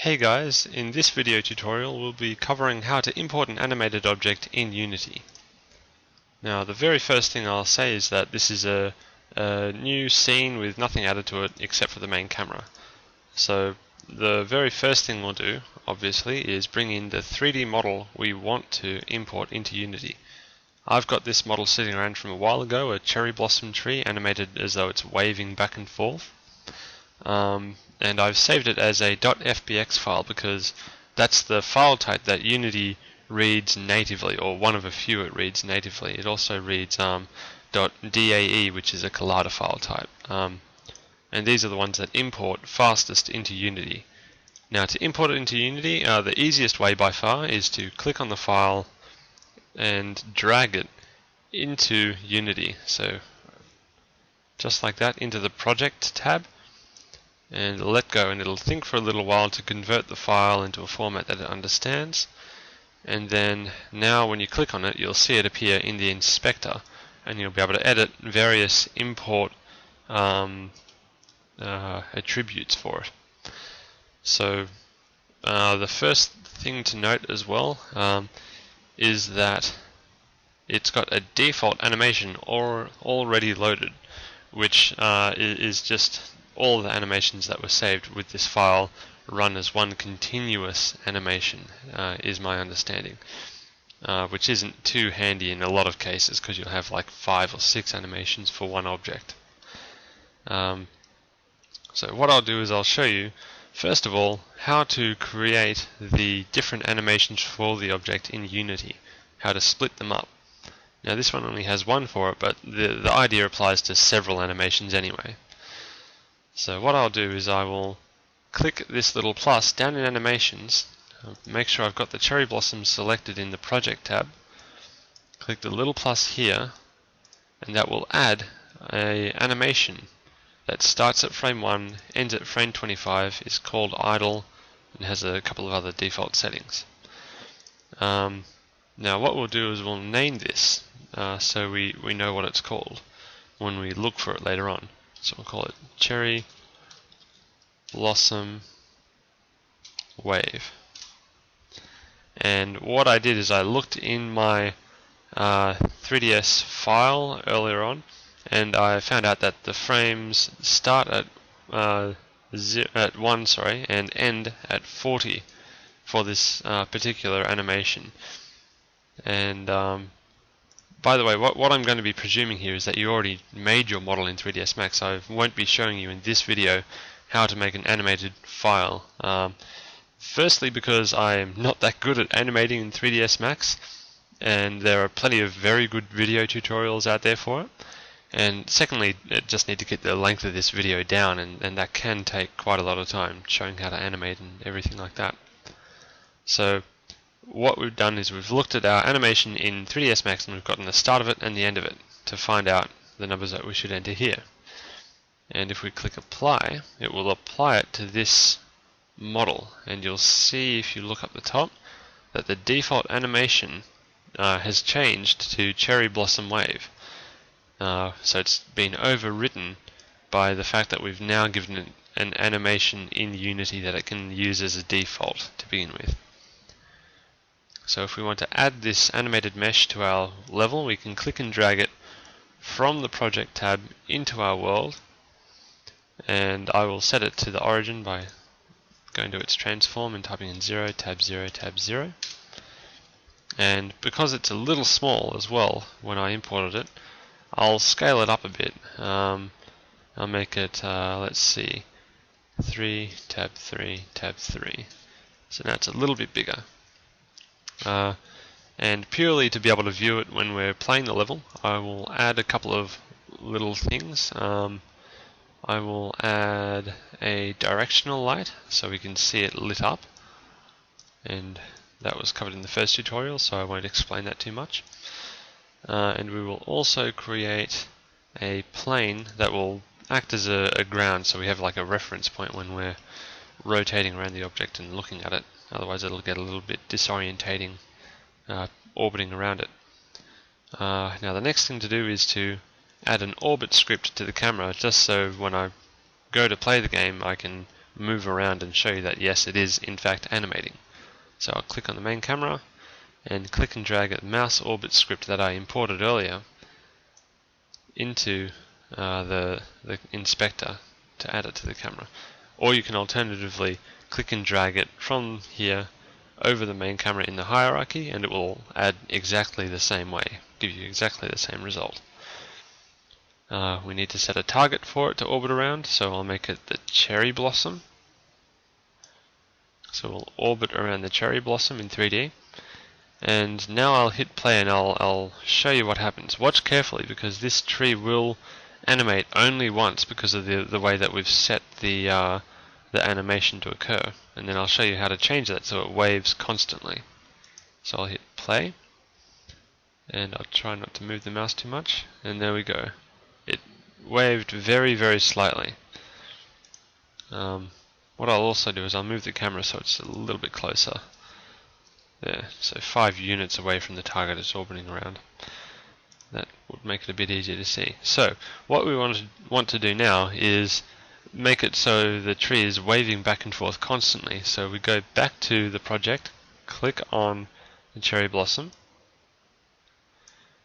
Hey guys, in this video tutorial we'll be covering how to import an animated object in Unity. Now the very first thing I'll say is that this is a new scene with nothing added to it except for the main camera. So the very first thing we'll do, obviously, is bring in the 3D model we want to import into Unity. I've got this model sitting around from a while ago, a cherry blossom tree animated as though it's waving back and forth. And I've saved it as a .fbx file because that's the file type that Unity reads natively, or one of a few it reads natively. It also reads .dae, which is a collider file type. And these are the ones that import fastest into Unity. Now to import it into Unity, the easiest way by far is to click on the file and drag it into Unity. So just like that, into the Project tab, and let go, and it'll think for a little while to convert the file into a format that it understands. And then now when you click on it, you'll see it appear in the inspector, and you'll be able to edit various import attributes for it. So the first thing to note as well is that it's got a default animation already loaded, which is just all the animations that were saved with this file run as one continuous animation, is my understanding, which isn't too handy in a lot of cases because you'll have like 5 or 6 animations for one object. So what I'll do is I'll show you first of all how to create the different animations for the object in Unity, how to split them up. Now this one only has one for it, but the idea applies to several animations anyway. So what I'll do is I will click this little plus down in animations, make sure I've got the cherry blossom selected in the project tab, click the little plus here, and that will add an animation that starts at frame 1, ends at frame 25, is called idle, and has a couple of other default settings. Now what we'll do is we'll name this so we know what it's called when we look for it later on. So we'll call it Cherry Blossom Wave. And what I did is I looked in my 3ds file earlier on, and I found out that the frames start at 1, and end at 40 for this particular animation. And by the way, what I'm going to be presuming here is that you already made your model in 3ds Max. I won't be showing you in this video how to make an animated file. Firstly, because I am not that good at animating in 3ds Max, and there are plenty of very good video tutorials out there for it. And secondly, I just need to get the length of this video down, and that can take quite a lot of time, showing how to animate and everything like that. So what we've done is we've looked at our animation in 3ds Max, and we've gotten the start of it and the end of it to find out the numbers that we should enter here. And if we click apply, it will apply it to this model, and you'll see if you look up the top that the default animation has changed to Cherry Blossom Wave. So it's been overwritten by the fact that we've now given it an animation in Unity that it can use as a default to begin with. So if we want to add this animated mesh to our level, we can click and drag it from the project tab into our world, and I will set it to the origin by going to its transform and typing in 0, tab 0, tab 0. And because it's a little small as well when I imported it, I'll scale it up a bit. I'll make it, let's see, 3, tab 3, tab 3. So now it's a little bit bigger. And purely to be able to view it when we're playing the level, I will add a couple of little things. I will add a directional light so we can see it lit up, and that was covered in the first tutorial, so I won't explain that too much. And we will also create a plane that will act as a ground, so we have like a reference point when we're rotating around the object and looking at it. Otherwise it'll get a little bit disorientating orbiting around it. Now the next thing to do is to add an orbit script to the camera, just so when I go to play the game I can move around and show you that yes, it is in fact animating. So I'll click on the main camera and click and drag a mouse orbit script that I imported earlier into the inspector to add it to the camera. Or you can alternatively click and drag it from here over the main camera in the hierarchy, and it will add exactly the same way, give you exactly the same result. We need to set a target for it to orbit around, so I'll make it the cherry blossom. So we'll orbit around the cherry blossom in 3D. And now I'll hit play and I'll show you what happens. Watch carefully, because this tree will animate only once because of the way that we've set the animation to occur. And then I'll show you how to change that so it waves constantly. So I'll hit play, and I'll try not to move the mouse too much, and there we go. It waved very, very slightly. What I'll also do is I'll move the camera so it's a little bit closer. There, so 5 units away from the target it's orbiting around. That would make it a bit easier to see. So what we want to do now is make it so the tree is waving back and forth constantly. So we go back to the project, click on the cherry blossom,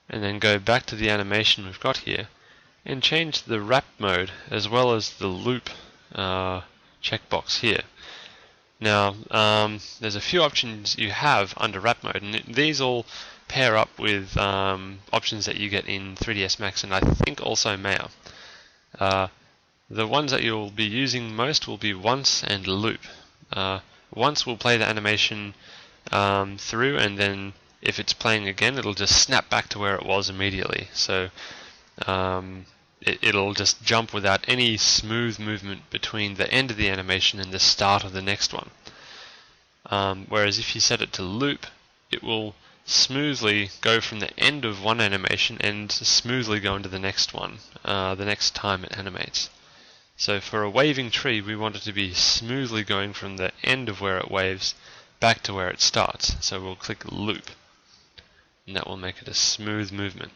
and then go back to the animation we've got here and change the wrap mode as well as the loop checkbox here. Now, there's a few options you have under wrap mode, and these all pair up with options that you get in 3ds Max and I think also Maya. The ones that you'll be using most will be once and loop. Once will play the animation through, and then if it's playing again, it'll just snap back to where it was immediately. So it'll just jump without any smooth movement between the end of the animation and the start of the next one. Whereas if you set it to loop, it will smoothly go from the end of one animation and smoothly go into the next one, the next time it animates. So for a waving tree, we want it to be smoothly going from the end of where it waves back to where it starts. So we'll click loop, and that will make it a smooth movement.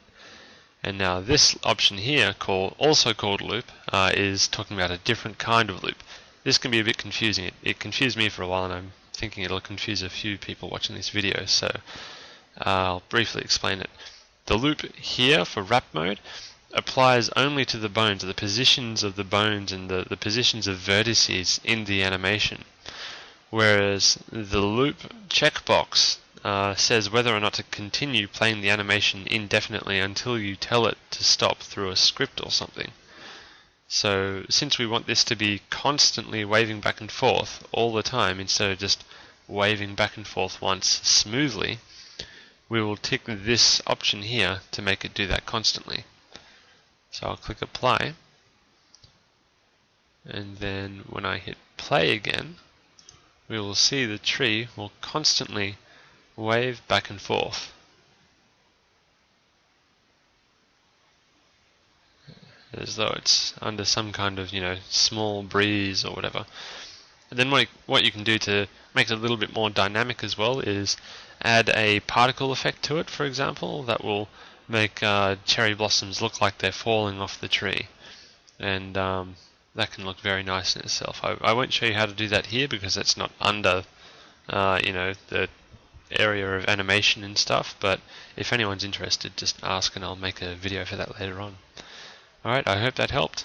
And now this option here, also called loop, is talking about a different kind of loop. This can be a bit confusing. It confused me for a while, and I'm thinking it'll confuse a few people watching this video, so I'll briefly explain it. The loop here for wrap mode applies only to the bones, the positions of the bones and the positions of vertices in the animation. Whereas the loop checkbox says whether or not to continue playing the animation indefinitely until you tell it to stop through a script or something. So since we want this to be constantly waving back and forth all the time instead of just waving back and forth once smoothly, we will tick this option here to make it do that constantly. So I'll click apply, and then when I hit play again, we will see the tree will constantly wave back and forth. As though it's under some kind of, small breeze or whatever. And then what you can do to make it a little bit more dynamic as well is add a particle effect to it, for example, that will make cherry blossoms look like they're falling off the tree. And that can look very nice in itself. I won't show you how to do that here because that's not under the area of animation and stuff, but if anyone's interested, just ask and I'll make a video for that later on. Alright, I hope that helped.